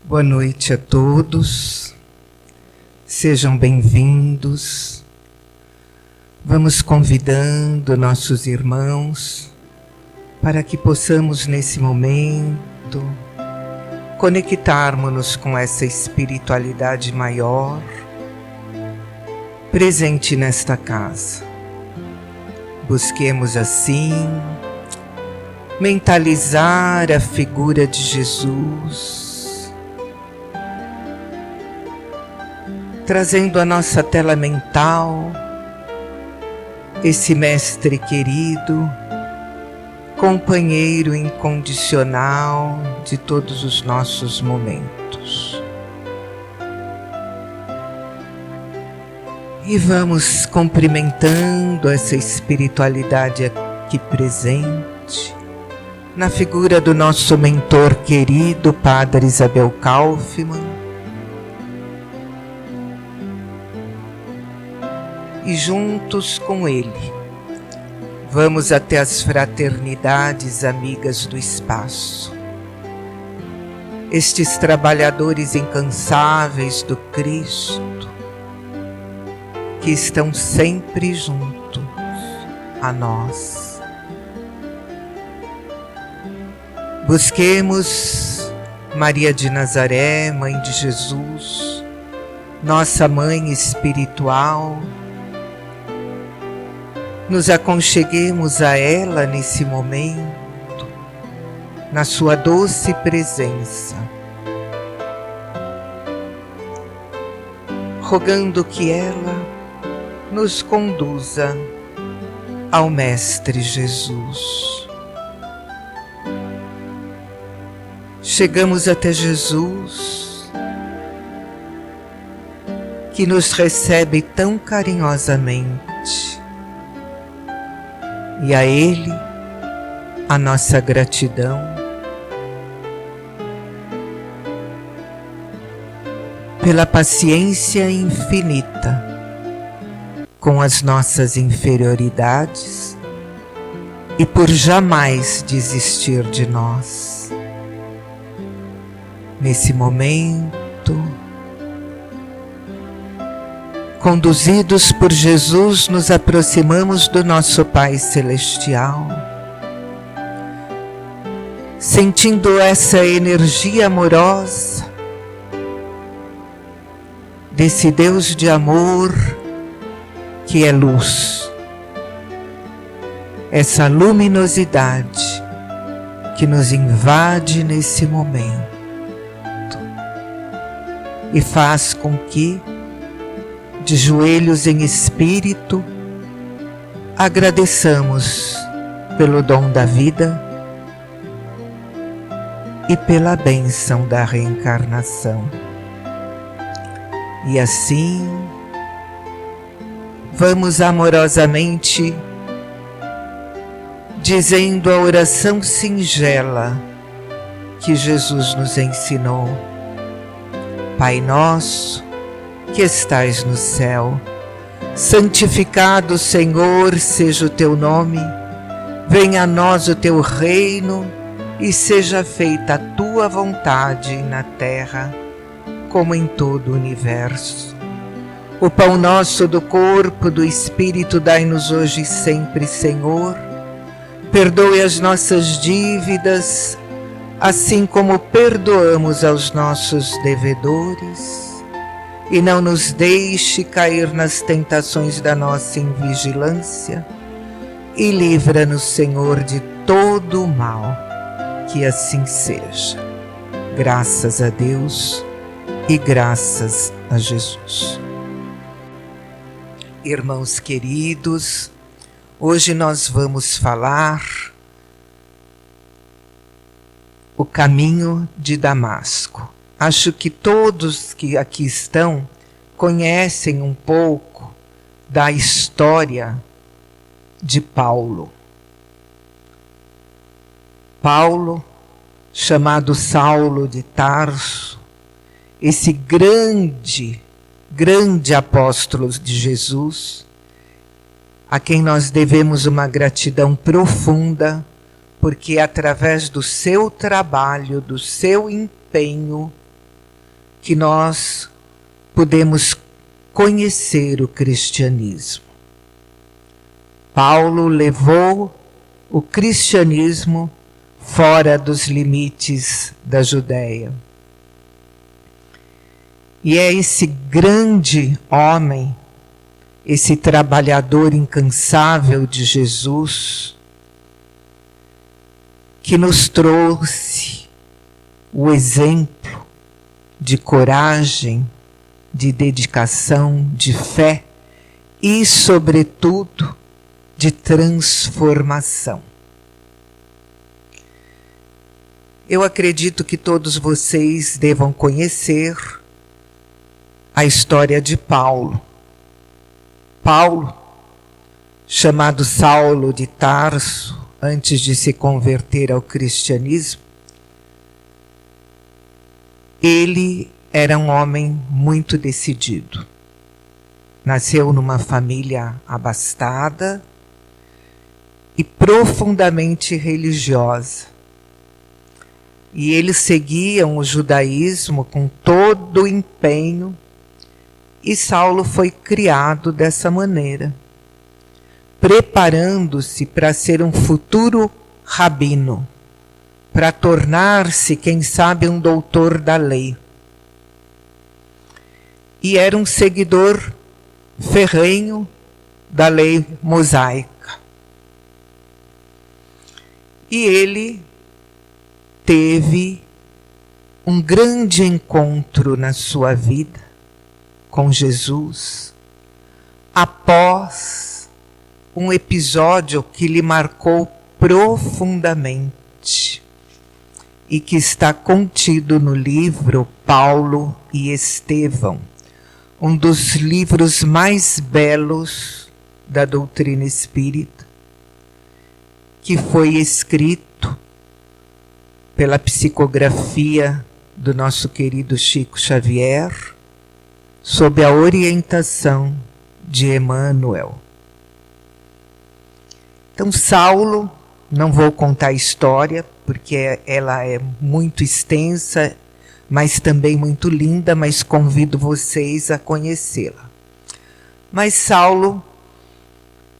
Boa noite a todos, sejam bem-vindos. Vamos convidando nossos irmãos para que possamos nesse momento conectarmos-nos com essa espiritualidade maior presente nesta casa. Busquemos assim mentalizar a figura de Jesus, trazendo à nossa tela mental esse mestre querido, companheiro incondicional de todos os nossos momentos. E vamos cumprimentando essa espiritualidade aqui presente, na figura do nosso mentor querido, Padre Isabel Kaufmann, e juntos com ele, vamos até as fraternidades amigas do espaço. Estes trabalhadores incansáveis do Cristo, que estão sempre juntos a nós. Busquemos Maria de Nazaré, Mãe de Jesus, nossa Mãe espiritual. Nos aconcheguemos a ela nesse momento, na sua doce presença, rogando que ela nos conduza ao Mestre Jesus. Chegamos até Jesus, que nos recebe tão carinhosamente, e a Ele a nossa gratidão pela paciência infinita com as nossas inferioridades e por jamais desistir de nós. Nesse momento, conduzidos por Jesus, nos aproximamos do nosso Pai Celestial, sentindo essa energia amorosa desse Deus de amor que é luz, essa luminosidade que nos invade nesse momento e faz com que, de joelhos em espírito, agradeçamos pelo dom da vida e pela bênção da reencarnação. E assim, vamos amorosamente dizendo a oração singela que Jesus nos ensinou. Pai nosso, que estais no céu, santificado, Senhor, seja o teu nome, venha a nós o teu reino e seja feita a tua vontade na terra, como em todo o universo. O pão nosso do corpo, do Espírito, dai-nos hoje e sempre, Senhor. Perdoe as nossas dívidas, assim como perdoamos aos nossos devedores. E não nos deixe cair nas tentações da nossa invigilância, e livra-nos, Senhor, de todo o mal, que assim seja. Graças a Deus e graças a Jesus. Irmãos queridos, hoje nós vamos falar o caminho de Damasco. Acho que todos que aqui estão conhecem um pouco da história de Paulo. Paulo, chamado Saulo de Tarso, esse grande apóstolo de Jesus, a quem nós devemos uma gratidão profunda, porque através do seu trabalho, do seu empenho, que nós podemos conhecer o cristianismo. Paulo levou o cristianismo fora dos limites da Judéia. E é esse grande homem, esse trabalhador incansável de Jesus, que nos trouxe o exemplo de coragem, de dedicação, de fé e, sobretudo, de transformação. Eu acredito que todos vocês devam conhecer a história de Paulo. Paulo, chamado Saulo de Tarso, antes de se converter ao cristianismo, ele era um homem muito decidido. Nasceu numa família abastada e profundamente religiosa. E eles seguiam o judaísmo com todo o empenho, e Saulo foi criado dessa maneira, preparando-se para ser um futuro rabino, para tornar-se, quem sabe, um doutor da lei. E era um seguidor ferrenho da lei mosaica. E ele teve um grande encontro na sua vida com Jesus após um episódio que lhe marcou profundamente e que está contido no livro Paulo e Estevão, um dos livros mais belos da doutrina espírita, que foi escrito pela psicografia do nosso querido Chico Xavier, sob a orientação de Emmanuel. Então, Saulo, não vou contar a história, porque ela é muito extensa, mas também muito linda, mas convido vocês a conhecê-la. Mas Saulo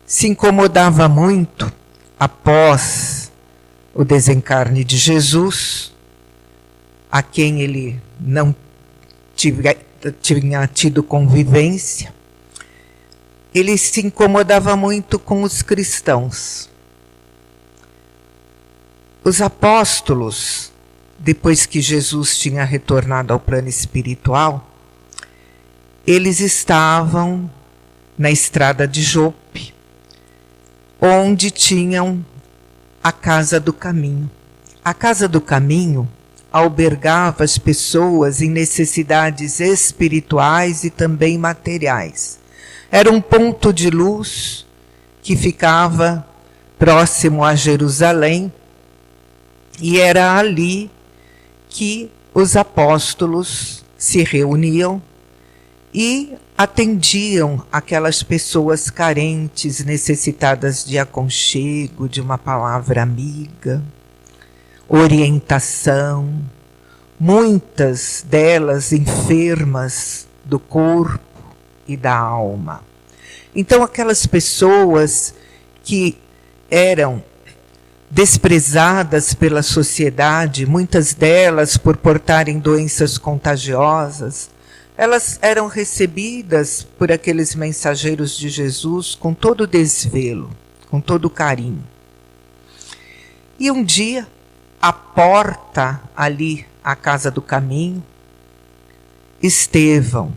se incomodava muito após o desencarne de Jesus, a quem ele não tinha tido convivência. Ele se incomodava muito com os cristãos. Os apóstolos, depois que Jesus tinha retornado ao plano espiritual, eles estavam na estrada de Jope, onde tinham a Casa do Caminho. A Casa do Caminho albergava as pessoas em necessidades espirituais e também materiais. Era um ponto de luz que ficava próximo a Jerusalém, e era ali que os apóstolos se reuniam e atendiam aquelas pessoas carentes, necessitadas de aconchego, de uma palavra amiga, orientação, muitas delas enfermas do corpo e da alma. Então, aquelas pessoas que eram desprezadas pela sociedade, muitas delas por portarem doenças contagiosas, elas eram recebidas por aqueles mensageiros de Jesus com todo desvelo, com todo carinho. E um dia, à porta ali, à Casa do Caminho, Estevão,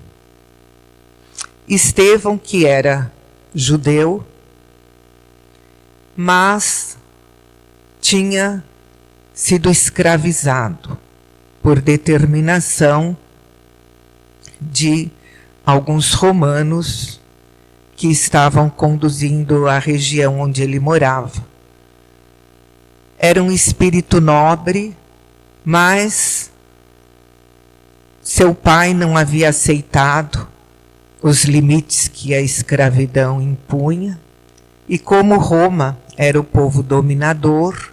que era judeu, mas tinha sido escravizado por determinação de alguns romanos que estavam conduzindo a região onde ele morava. Era um espírito nobre, mas seu pai não havia aceitado os limites que a escravidão impunha, e como Roma era o povo dominador,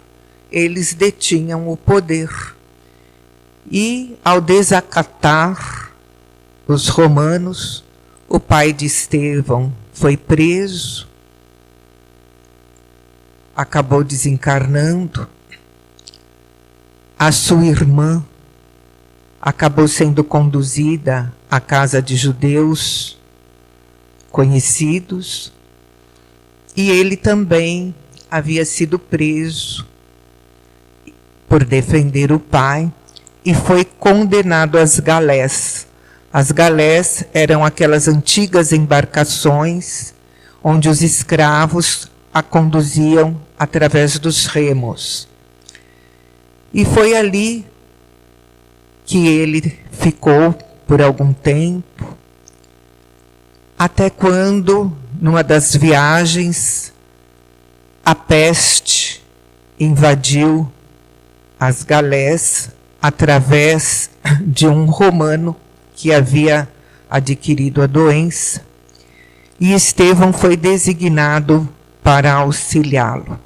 eles detinham o poder. E, ao desacatar os romanos, o pai de Estevão foi preso, acabou desencarnando, a sua irmã acabou sendo conduzida à casa de judeus conhecidos, e ele também havia sido preso por defender o pai e foi condenado às galés. As galés eram aquelas antigas embarcações onde os escravos a conduziam através dos remos. E foi ali que ele ficou por algum tempo, até quando, numa das viagens, a peste invadiu as galés através de um romano que havia adquirido a doença, e Estevão foi designado para auxiliá-lo.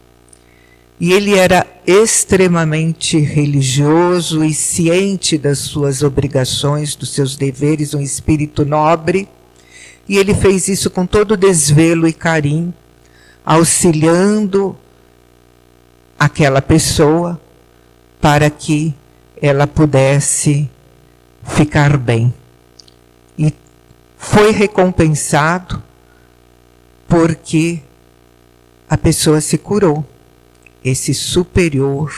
E ele era extremamente religioso e ciente das suas obrigações, dos seus deveres, um espírito nobre, e ele fez isso com todo desvelo e carinho, auxiliando aquela pessoa para que ela pudesse ficar bem. E foi recompensado porque a pessoa se curou. Esse superior,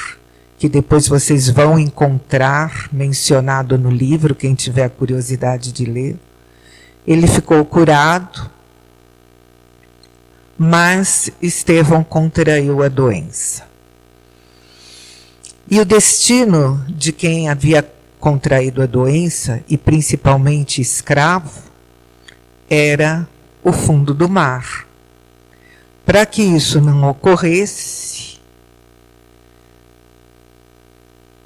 que depois vocês vão encontrar mencionado no livro, quem tiver a curiosidade de ler, ele ficou curado, mas Estevão contraiu a doença. E o destino de quem havia contraído a doença, e principalmente escravo, era o fundo do mar. Para que isso não ocorresse,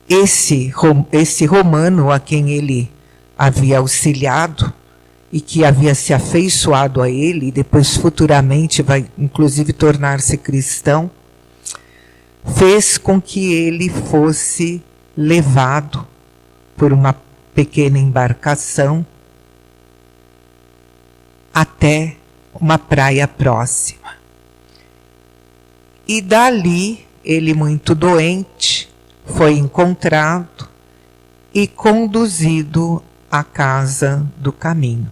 esse romano a quem ele havia auxiliado e que havia se afeiçoado a ele, e depois futuramente vai inclusive tornar-se cristão, fez com que ele fosse levado por uma pequena embarcação até uma praia próxima. E dali, ele muito doente, foi encontrado e conduzido à casa do caminho.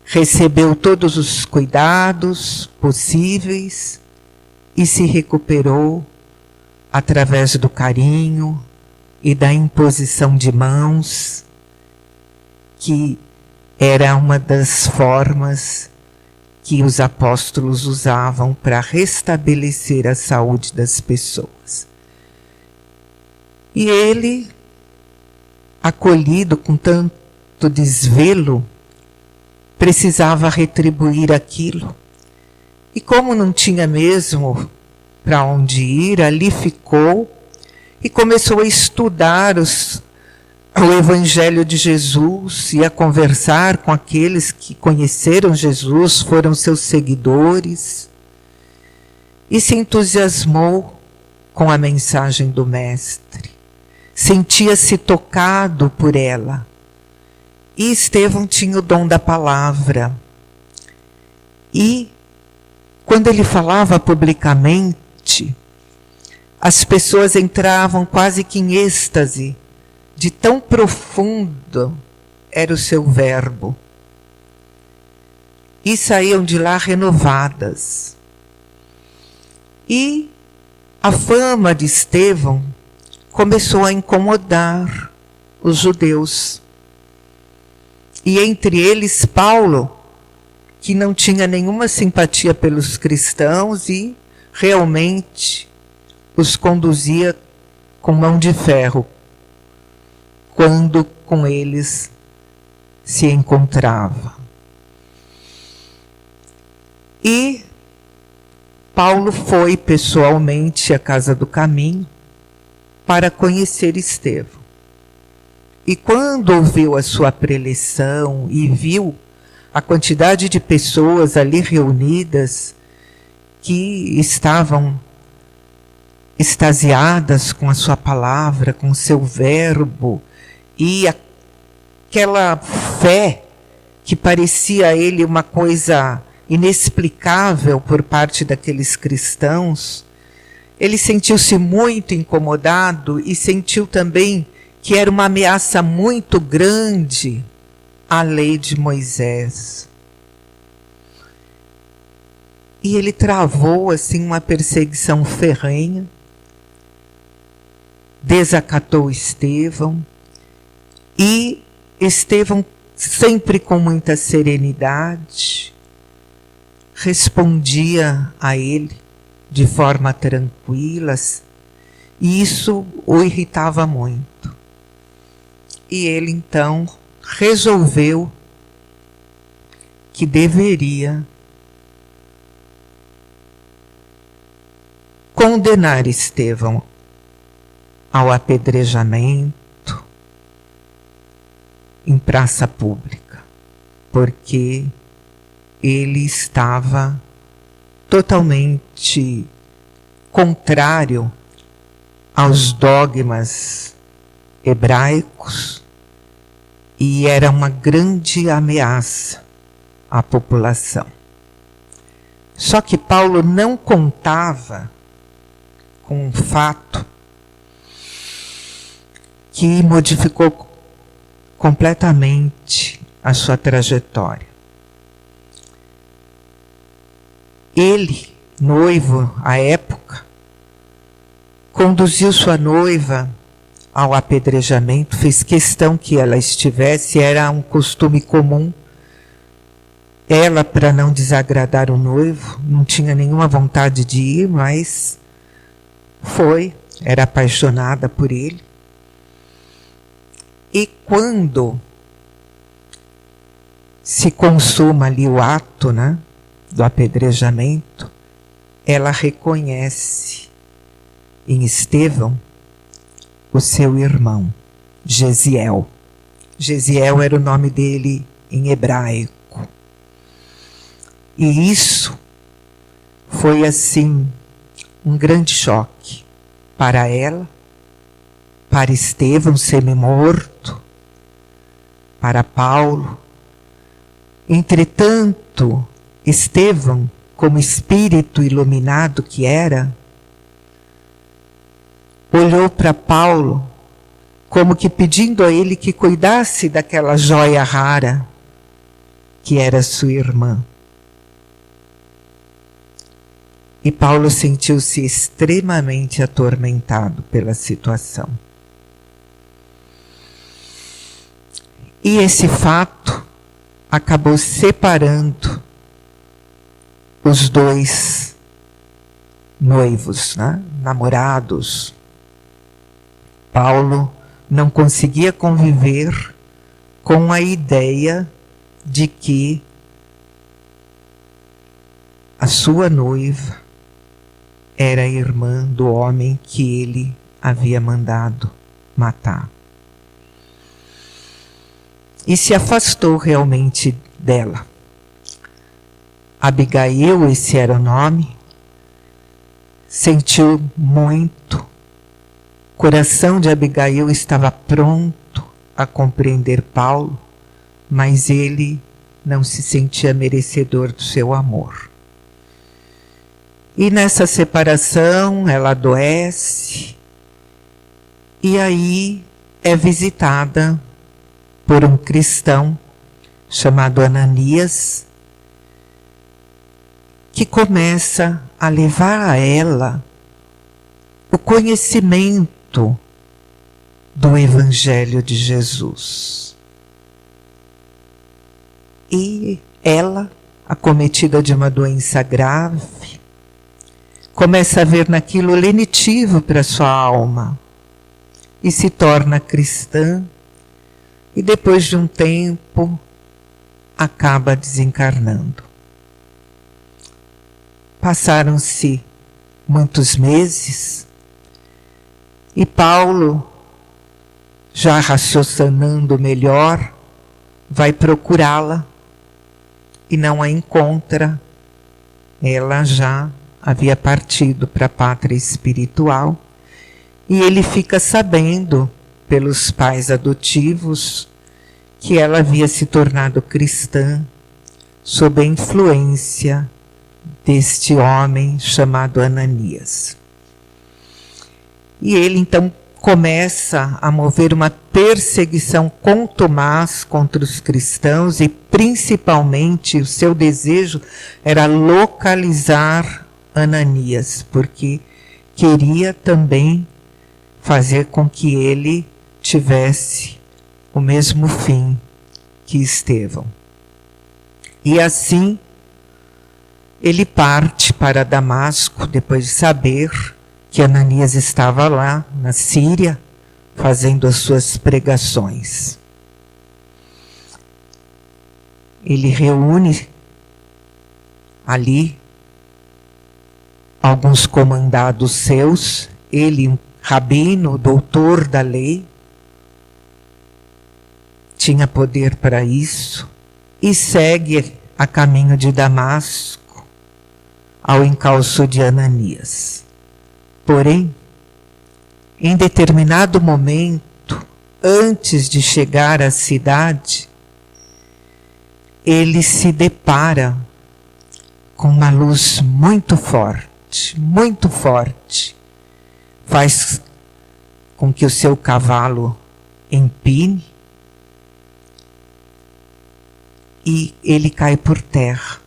Recebeu todos os cuidados possíveis e se recuperou através do carinho e da imposição de mãos, que era uma das formas que os apóstolos usavam para restabelecer a saúde das pessoas. E ele, acolhido com tanto desvelo, precisava retribuir aquilo. E como não tinha mesmo para onde ir, ali ficou e começou a estudar o Evangelho de Jesus e a conversar com aqueles que conheceram Jesus, foram seus seguidores, e se entusiasmou com a mensagem do Mestre. Sentia-se tocado por ela. E Estevão tinha o dom da palavra. E, quando ele falava publicamente, as pessoas entravam quase que em êxtase, de tão profundo era o seu verbo. E saíam de lá renovadas. E a fama de Estevão começou a incomodar os judeus. E entre eles Paulo, que não tinha nenhuma simpatia pelos cristãos e realmente os conduzia com mão de ferro quando com eles se encontrava. E Paulo foi pessoalmente à casa do caminho para conhecer Estevão. E quando ouviu a sua preleção e viu a quantidade de pessoas ali reunidas que estavam extasiadas com a sua palavra, com o seu verbo, e aquela fé que parecia a ele uma coisa inexplicável por parte daqueles cristãos, ele sentiu-se muito incomodado e sentiu também que era uma ameaça muito grande à lei de Moisés. E ele travou assim uma perseguição ferrenha, desacatou Estevão, e Estevão, sempre com muita serenidade, respondia a ele de forma tranquila, e isso o irritava muito. E ele então resolveu que deveria condenar Estevão ao apedrejamento em praça pública, porque ele estava totalmente contrário aos dogmas hebraicos e era uma grande ameaça à população. Só que Paulo não contava com um fato que modificou completamente a sua trajetória. Ele, noivo à época, conduziu sua noiva ao apedrejamento, fez questão que ela estivesse, era um costume comum. Ela, para não desagradar o noivo, não tinha nenhuma vontade de ir, mas foi, era apaixonada por ele. E quando se consuma ali o ato, né, do apedrejamento, ela reconhece em Estevão o seu irmão, Gesiel. Gesiel era o nome dele em hebraico. E isso foi assim um grande choque para ela, para Estevão semi-morto, para Paulo. Entretanto, Estevão, como espírito iluminado que era, olhou para Paulo como que pedindo a ele que cuidasse daquela joia rara que era sua irmã. E Paulo sentiu-se extremamente atormentado pela situação. E esse fato acabou separando os dois noivos, né? Namorados. Paulo não conseguia conviver com a ideia de que a sua noiva era irmã do homem que ele havia mandado matar. E se afastou realmente dela. Abigail, esse era o nome, sentiu muito. O coração de Abigail estava pronto a compreender Paulo, mas ele não se sentia merecedor do seu amor. E nessa separação ela adoece e aí é visitada por um cristão chamado Ananias, que começa a levar a ela o conhecimento do Evangelho de Jesus. E ela, acometida de uma doença grave, começa a ver naquilo lenitivo para sua alma e se torna cristã e depois de um tempo acaba desencarnando. Passaram-se muitos meses e Paulo, já raciocinando melhor, vai procurá-la e não a encontra. Ela já havia partido para a pátria espiritual e ele fica sabendo pelos pais adotivos que ela havia se tornado cristã sob a influência deste homem chamado Ananias. E ele então começa a mover uma perseguição contumaz contra os cristãos e principalmente o seu desejo era localizar Ananias, porque queria também fazer com que ele tivesse o mesmo fim que Estevão. E assim ele parte para Damasco, depois de saber que Ananias estava lá na Síria, fazendo as suas pregações. Ele reúne ali alguns comandados seus, ele, um rabino, doutor da lei, tinha poder para isso, e segue a caminho de Damasco, ao encalço de Ananias. Porém, em determinado momento, antes de chegar à cidade, ele se depara com uma luz muito forte, faz com que o seu cavalo empine e ele cai por terra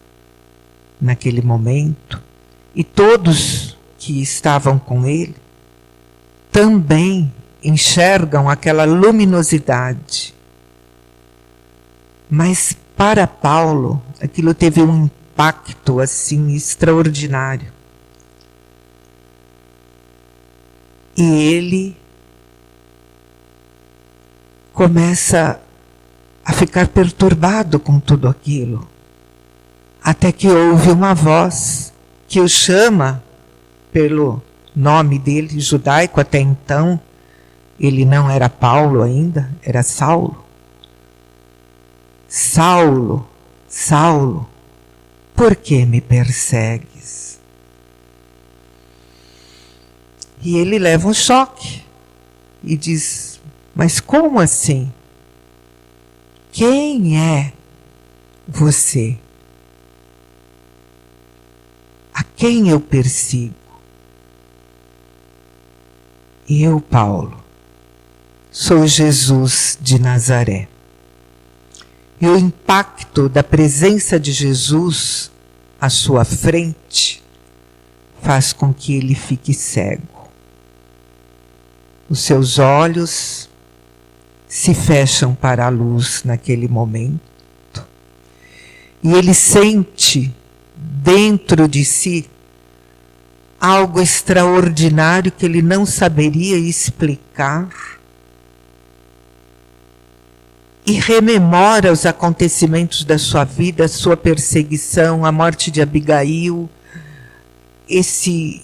naquele momento, e todos que estavam com ele também enxergam aquela luminosidade. Mas para Paulo, aquilo teve um impacto assim extraordinário. E ele começa a ficar perturbado com tudo aquilo, até que ouve uma voz que o chama pelo nome dele, judaico até então. Ele não era Paulo ainda, era Saulo. Saulo, Saulo, por que me persegues? E ele leva um choque e diz, mas como assim? Quem é você? A quem eu persigo? Eu, Paulo, sou Jesus de Nazaré. E o impacto da presença de Jesus à sua frente faz com que ele fique cego. Os seus olhos se fecham para a luz naquele momento. E ele sente dentro de si algo extraordinário que ele não saberia explicar. E rememora os acontecimentos da sua vida, a sua perseguição, a morte de Abigail,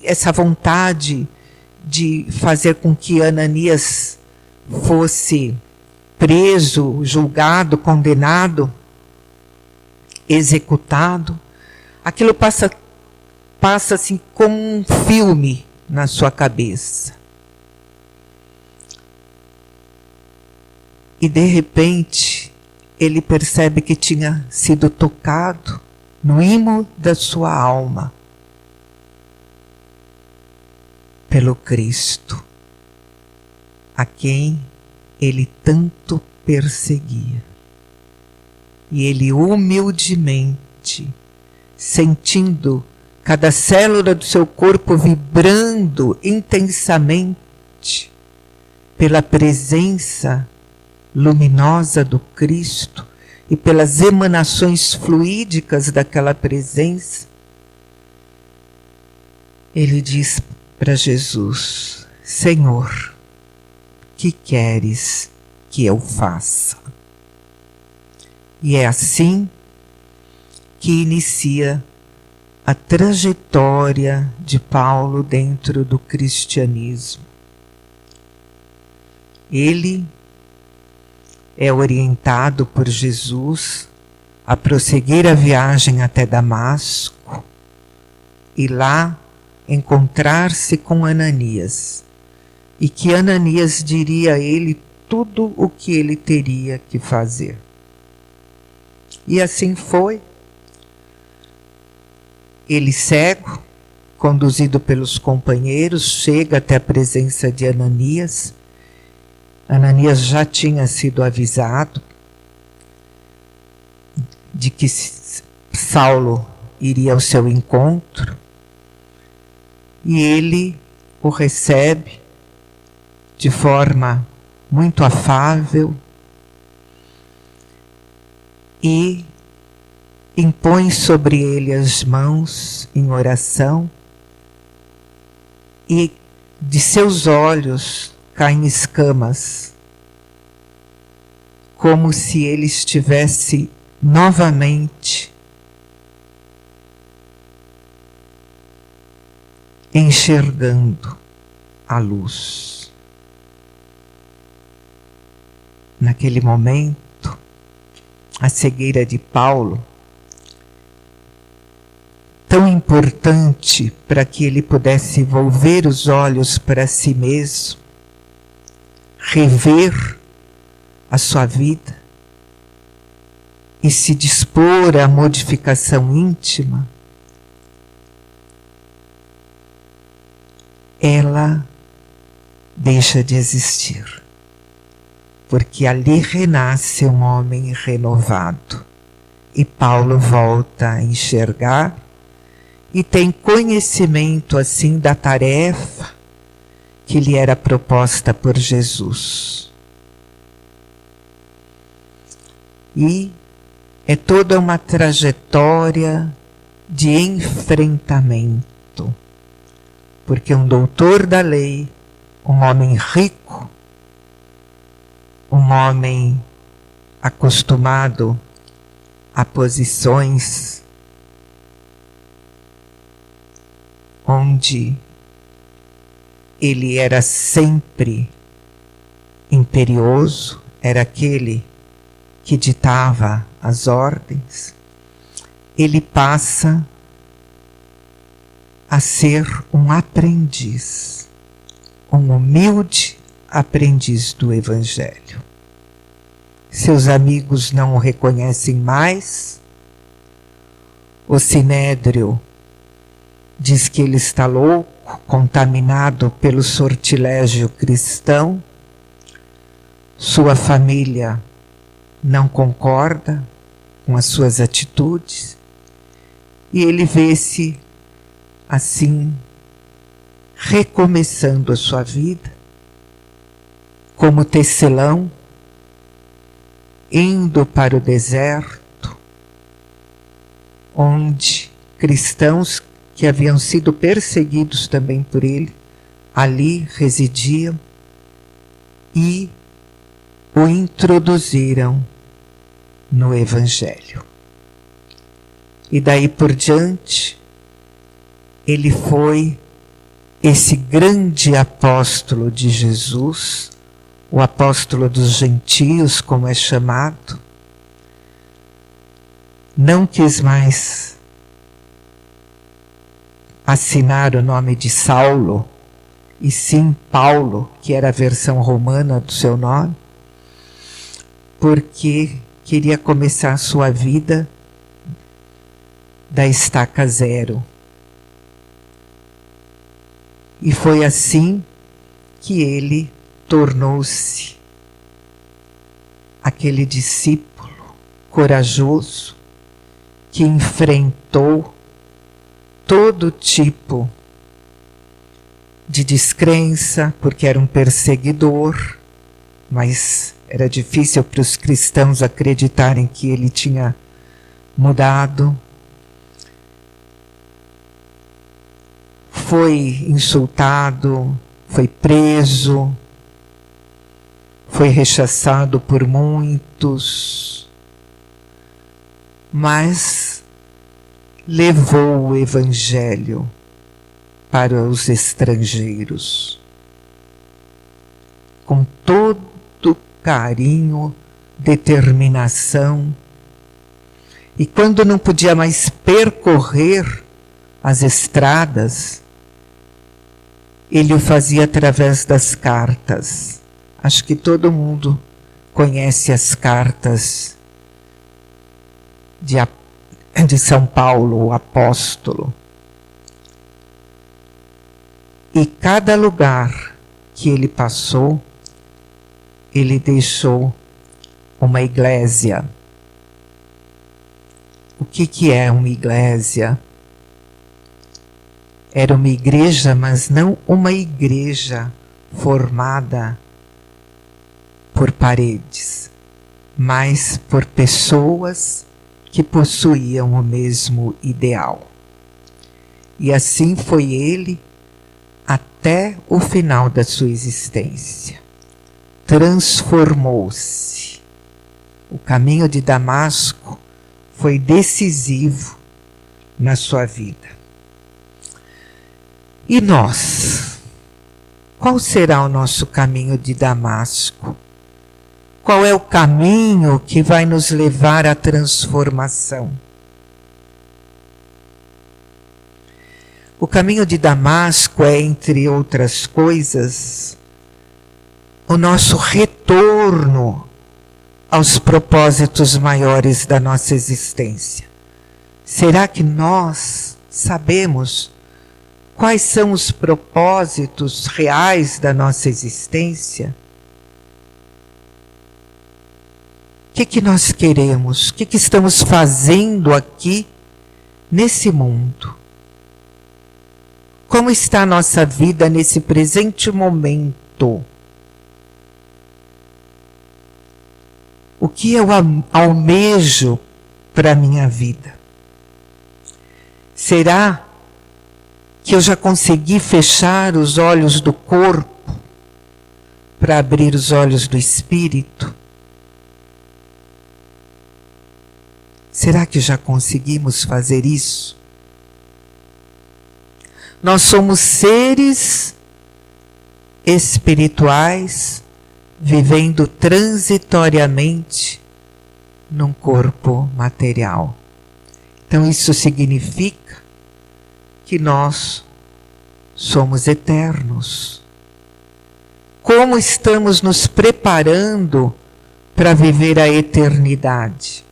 essa vontade de fazer com que Ananias fosse preso, julgado, condenado, executado. Aquilo passa assim como um filme na sua cabeça. E de repente, ele percebe que tinha sido tocado no imo da sua alma pelo Cristo, a quem ele tanto perseguia. E ele humildemente, sentindo cada célula do seu corpo vibrando intensamente pela presença luminosa do Cristo e pelas emanações fluídicas daquela presença, ele diz para Jesus, Senhor, que queres que eu faça? E é assim que inicia a trajetória de Paulo dentro do cristianismo. Ele é orientado por Jesus a prosseguir a viagem até Damasco e lá encontrar-se com Ananias. E que Ananias diria a ele tudo o que ele teria que fazer. E assim foi. Ele, cego, conduzido pelos companheiros, chega até a presença de Ananias. Ananias já tinha sido avisado de que Saulo iria ao seu encontro, e ele o recebe de forma muito afável e impõe sobre ele as mãos em oração, e de seus olhos caem escamas, como se ele estivesse novamente enxergando a luz. Naquele momento, a cegueira de Paulo, tão importante para que ele pudesse volver os olhos para si mesmo, rever a sua vida e se dispor à modificação íntima, ela deixa de existir, porque ali renasce um homem renovado, e Paulo volta a enxergar e tem conhecimento assim da tarefa que lhe era proposta por Jesus. E é toda uma trajetória de enfrentamento, porque um doutor da lei, um homem rico, um homem acostumado a posições onde ele era sempre imperioso, era aquele que ditava as ordens, ele passa a ser um aprendiz, um humilde aprendiz do Evangelho. Seus amigos não o reconhecem mais, o Sinédrio diz que ele está louco, contaminado pelo sortilégio cristão, sua família não concorda com as suas atitudes, e ele vê-se assim, recomeçando a sua vida, como tecelão, indo para o deserto, onde cristãos que haviam sido perseguidos também por ele, ali residiam e o introduziram no Evangelho. E daí por diante, ele foi esse grande apóstolo de Jesus, o apóstolo dos gentios, como é chamado. Não quis mais assinar o nome de Saulo, e sim Paulo, que era a versão romana do seu nome, porque queria começar a sua vida da estaca zero. E foi assim que ele tornou-se aquele discípulo corajoso que enfrentou todo tipo de descrença, porque era um perseguidor, mas era difícil para os cristãos acreditarem que ele tinha mudado. Foi insultado, foi preso, foi rechaçado por muitos, mas levou o Evangelho para os estrangeiros com todo carinho, determinação, e quando não podia mais percorrer as estradas, ele o fazia através das cartas, Acho que todo mundo conhece as cartas de São Paulo, o apóstolo. E cada lugar que ele passou, ele deixou uma igreja. O que é uma igreja? Era uma igreja, mas não uma igreja formada por paredes, mas por pessoas que possuíam o mesmo ideal. E assim foi ele até o final da sua existência. Transformou-se. O caminho de Damasco foi decisivo na sua vida. E nós? Qual será o nosso caminho de Damasco? Qual é o caminho que vai nos levar à transformação? O caminho de Damasco é, entre outras coisas, o nosso retorno aos propósitos maiores da nossa existência. Será que nós sabemos quais são os propósitos reais da nossa existência? O que nós queremos? O que estamos fazendo aqui nesse mundo? Como está a nossa vida nesse presente momento? O que eu almejo para a minha vida? Será que eu já consegui fechar os olhos do corpo para abrir os olhos do espírito? Será que já conseguimos fazer isso? Nós somos seres espirituais vivendo transitoriamente num corpo material. Então isso significa que nós somos eternos. Como estamos nos preparando para viver a eternidade?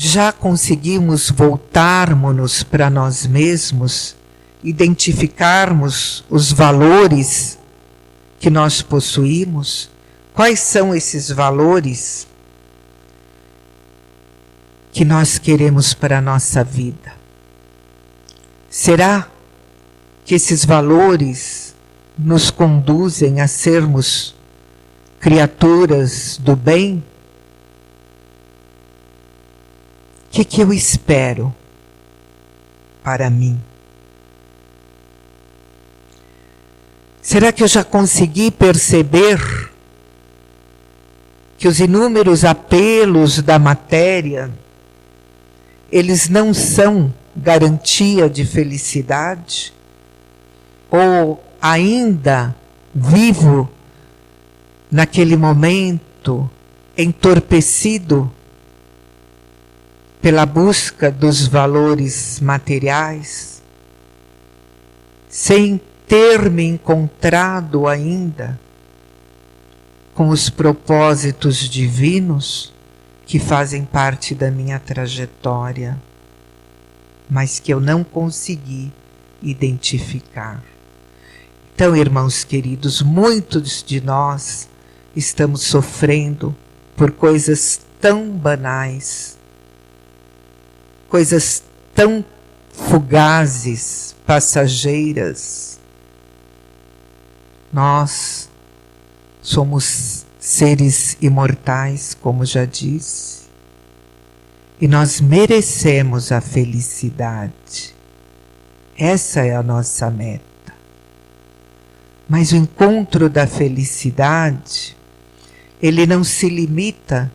Já conseguimos voltarmos-nos para nós mesmos, identificarmos os valores que nós possuímos? Quais são esses valores que nós queremos para a nossa vida? Será que esses valores nos conduzem a sermos criaturas do bem? O que eu espero para mim? Será que eu já consegui perceber que os inúmeros apelos da matéria, eles não são garantia de felicidade? Ou ainda vivo naquele momento entorpecido pela busca dos valores materiais, sem ter me encontrado ainda com os propósitos divinos que fazem parte da minha trajetória, mas que eu não consegui identificar. Então, irmãos queridos, muitos de nós estamos sofrendo por coisas tão banais, coisas tão fugazes, passageiras. Nós somos seres imortais, como já disse, e nós merecemos a felicidade. Essa é a nossa meta. Mas o encontro da felicidade, ele não se limita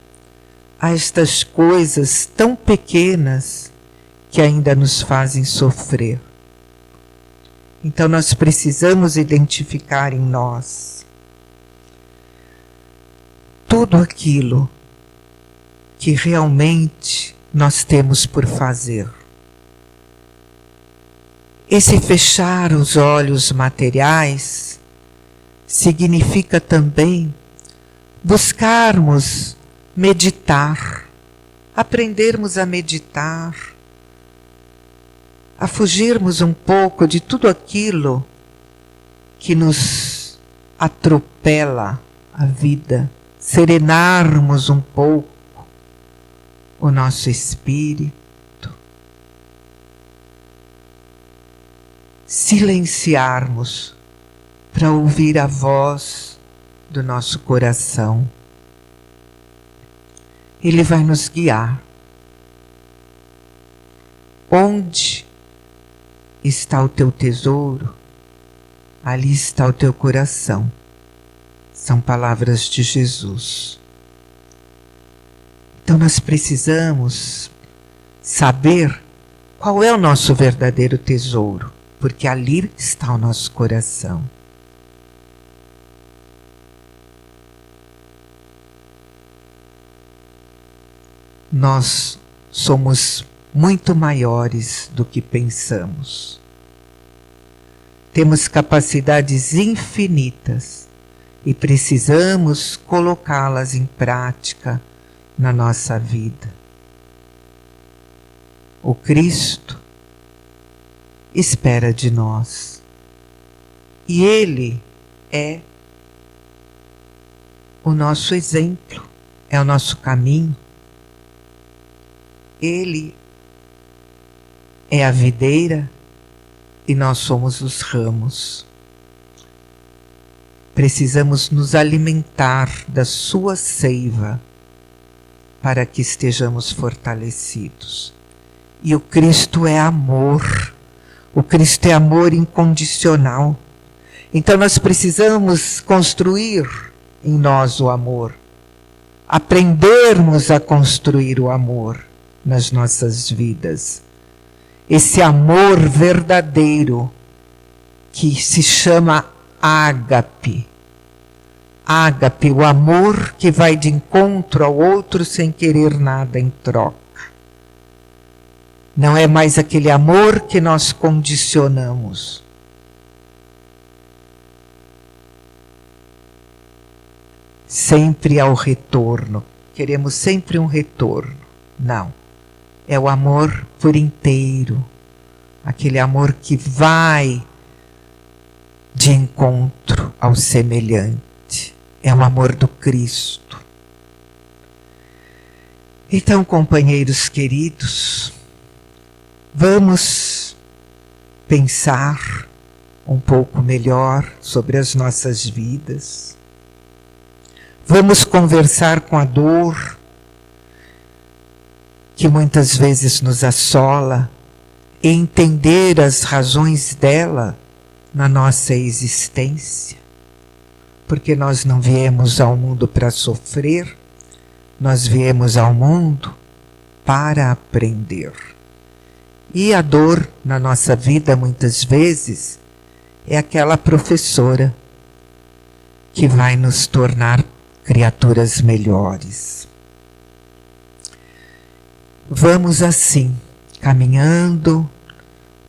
a estas coisas tão pequenas que ainda nos fazem sofrer. Então nós precisamos identificar em nós tudo aquilo que realmente nós temos por fazer. Esse fechar os olhos materiais significa também buscarmos meditar, aprendermos a meditar, a fugirmos um pouco de tudo aquilo que nos atropela a vida, serenarmos um pouco o nosso espírito, silenciarmos para ouvir a voz do nosso coração. Ele vai nos guiar. Onde está o teu tesouro, ali está o teu coração. São palavras de Jesus. Então nós precisamos saber qual é o nosso verdadeiro tesouro, porque ali está o nosso coração. Nós somos muito maiores do que pensamos. Temos capacidades infinitas e precisamos colocá-las em prática na nossa vida. O Cristo espera de nós e Ele é o nosso exemplo, é o nosso caminho. Ele é a videira e nós somos os ramos. Precisamos nos alimentar da sua seiva para que estejamos fortalecidos. E o Cristo é amor. O Cristo é amor incondicional. Então nós precisamos construir em nós o amor. Aprendermos a construir o amor nas nossas vidas. Esse amor verdadeiro que se chama ágape. Ágape, o amor que vai de encontro ao outro sem querer nada em troca. Não é mais aquele amor que nós condicionamos. Sempre ao retorno. Queremos sempre um retorno. Não. É o amor por inteiro. Aquele amor que vai de encontro ao semelhante. É o amor do Cristo. Então, companheiros queridos, vamos pensar um pouco melhor sobre as nossas vidas. Vamos conversar com a dor que muitas vezes nos assola e entender as razões dela na nossa existência. Porque nós não viemos ao mundo para sofrer, nós viemos ao mundo para aprender. E a dor na nossa vida, muitas vezes, é aquela professora que vai nos tornar criaturas melhores. Vamos assim, caminhando,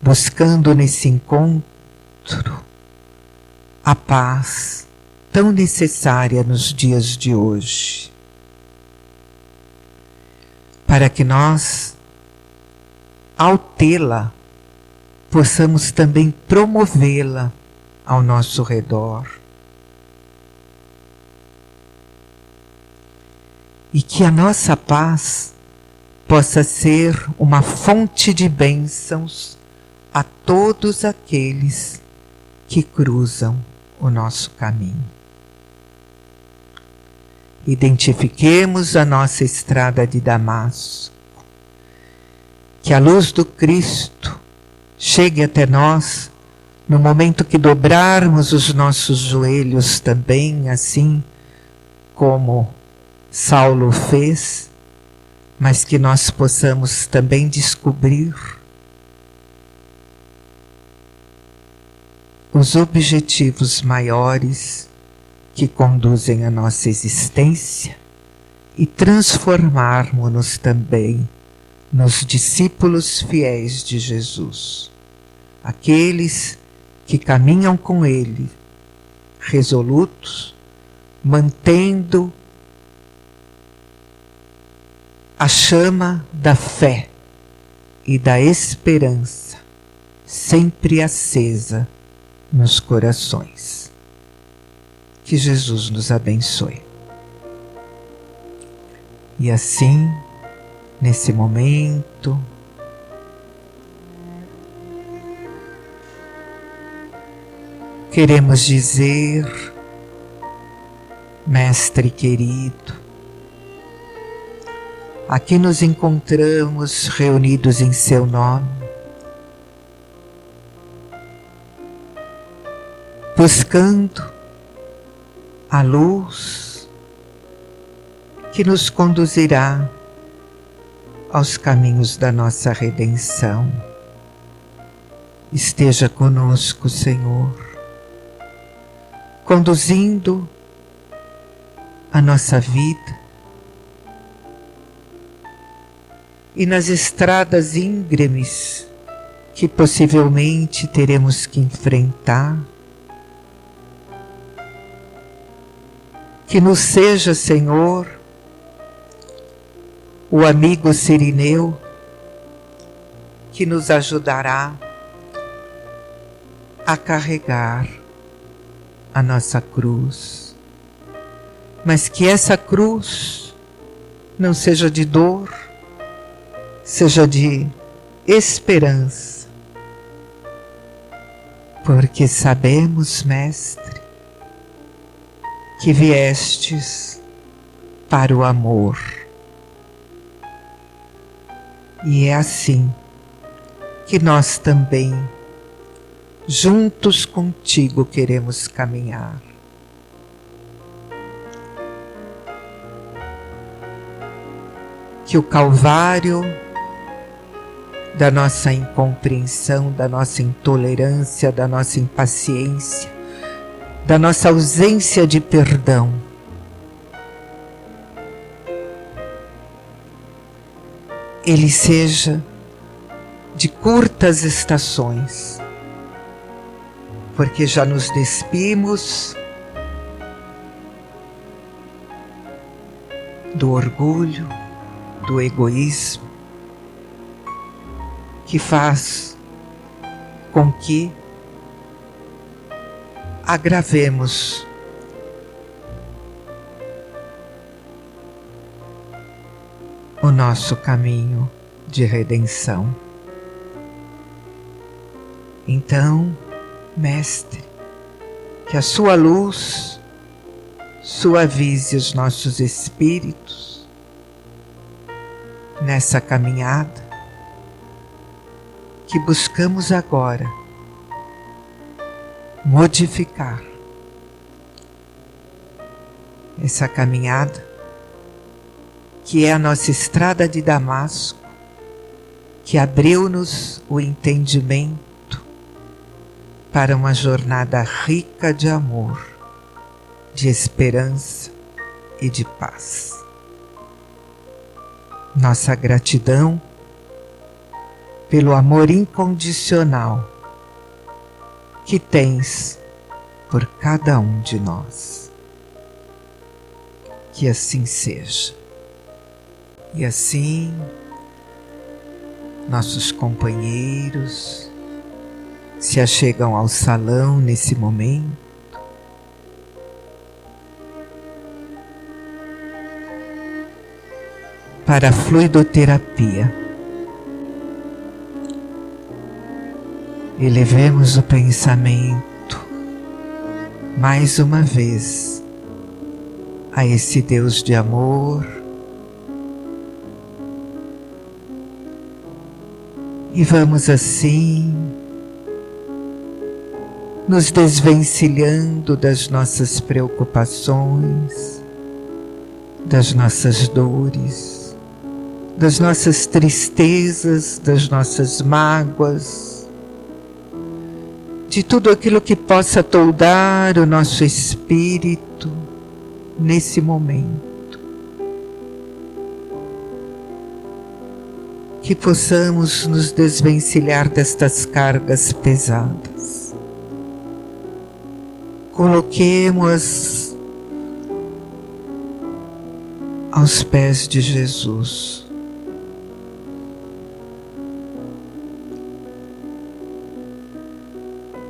buscando nesse encontro a paz tão necessária nos dias de hoje, para que nós, ao tê-la, possamos também promovê-la ao nosso redor. E que a nossa paz possa ser uma fonte de bênçãos a todos aqueles que cruzam o nosso caminho. Identifiquemos a nossa estrada de Damasco, que a luz do Cristo chegue até nós no momento que dobrarmos os nossos joelhos também, assim como Saulo fez, mas que nós possamos também descobrir os objetivos maiores que conduzem a nossa existência e transformarmos-nos também nos discípulos fiéis de Jesus. aqueles que caminham com Ele, resolutos, mantendo a chama da fé e da esperança sempre acesa nos corações. Que Jesus nos abençoe. E assim, nesse momento, queremos dizer, Mestre querido, aqui nos encontramos reunidos em seu nome, buscando a luz que nos conduzirá aos caminhos da nossa redenção. Esteja conosco, Senhor, conduzindo a nossa vida e nas estradas íngremes que possivelmente teremos que enfrentar. Que nos seja, Senhor, o amigo sirineu que nos ajudará a carregar a nossa cruz, mas que essa cruz não seja de dor, seja de esperança, porque sabemos, Mestre, que viestes para o amor. E é assim que nós também, juntos contigo, queremos caminhar. Que o Calvário da nossa incompreensão, da nossa intolerância, da nossa impaciência, da nossa ausência de perdão, ele seja de curtas estações, porque já nos despimos do orgulho, do egoísmo, que faz com que agravemos o nosso caminho de redenção. Então, Mestre, que a sua luz suavize os nossos espíritos nessa caminhada que buscamos agora modificar. Essa caminhada que é a nossa estrada de Damasco, que abriu-nos o entendimento para uma jornada rica de amor, de esperança e de paz. Nossa gratidão pelo amor incondicional que tens por cada um de nós. Que assim seja. E assim, nossos companheiros se achegam ao salão nesse momento. Para a fluidoterapia. Elevemos o pensamento mais uma vez a esse Deus de amor e vamos assim nos desvencilhando das nossas preocupações, das nossas dores, das nossas tristezas, das nossas mágoas, de tudo aquilo que possa toldar o nosso espírito nesse momento. que possamos nos desvencilhar destas cargas pesadas. Coloquemo-as aos pés de Jesus.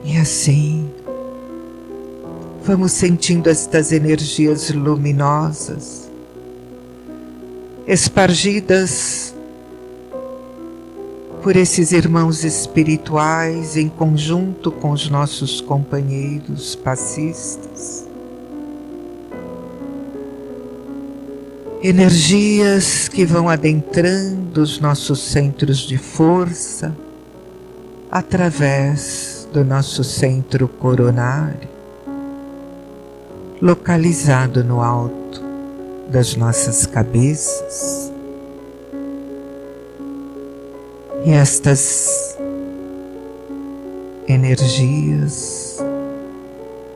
E assim, vamos sentindo estas energias luminosas, espargidas por esses irmãos espirituais em conjunto com os nossos companheiros passistas. Energias que vão adentrando os nossos centros de força através do nosso centro coronário, localizado no alto das nossas cabeças. E estas energias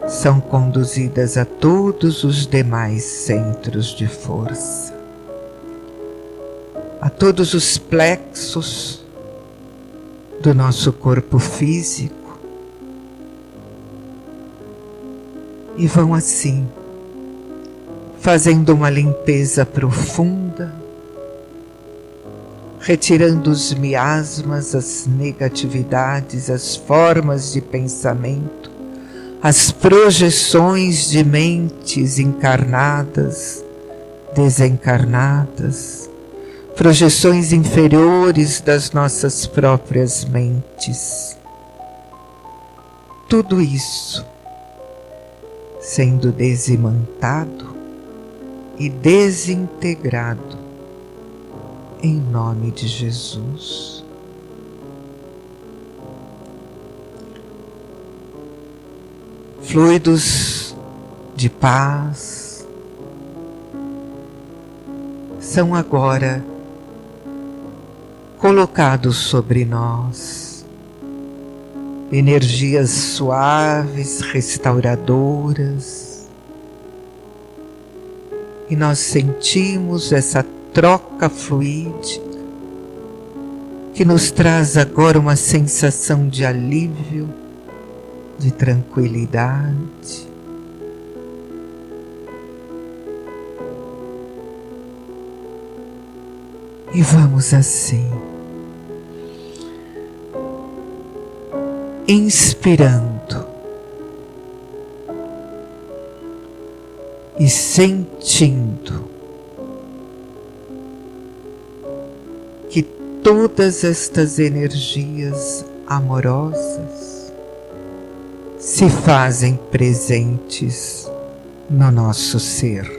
são conduzidas a todos os demais centros de força, a todos os plexos do nosso corpo físico, e vão assim, fazendo uma limpeza profunda, retirando os miasmas, as negatividades, as formas de pensamento, as projeções de mentes encarnadas, desencarnadas, projeções inferiores das nossas próprias mentes. Tudo isso sendo desimantado e desintegrado em nome de Jesus. Fluidos de paz são agora colocados sobre nós. Energias suaves, restauradoras. E nós sentimos essa troca fluídica que nos traz agora uma sensação de alívio, de tranquilidade. E vamos assim, inspirando e sentindo que todas estas energias amorosas se fazem presentes no nosso ser.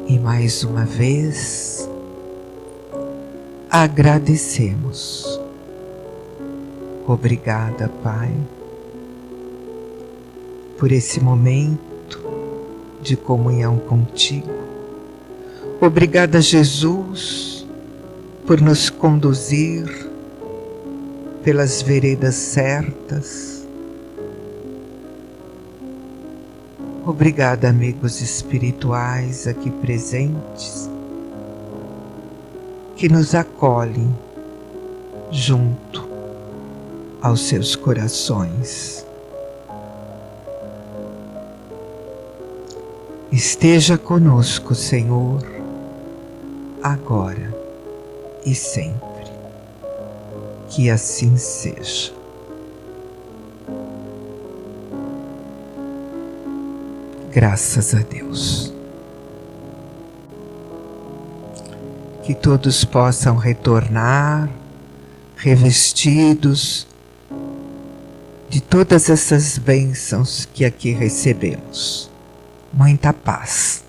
E mais uma vez, agradecemos. Obrigada, Pai, por esse momento de comunhão contigo. Obrigada, Jesus, por nos conduzir pelas veredas certas. Obrigada, amigos espirituais aqui presentes, que nos acolhem junto aos seus corações. Esteja conosco, Senhor, agora e sempre. Que assim seja. Graças a Deus. Que todos possam retornar revestidos de todas essas bênçãos que aqui recebemos. Muita paz.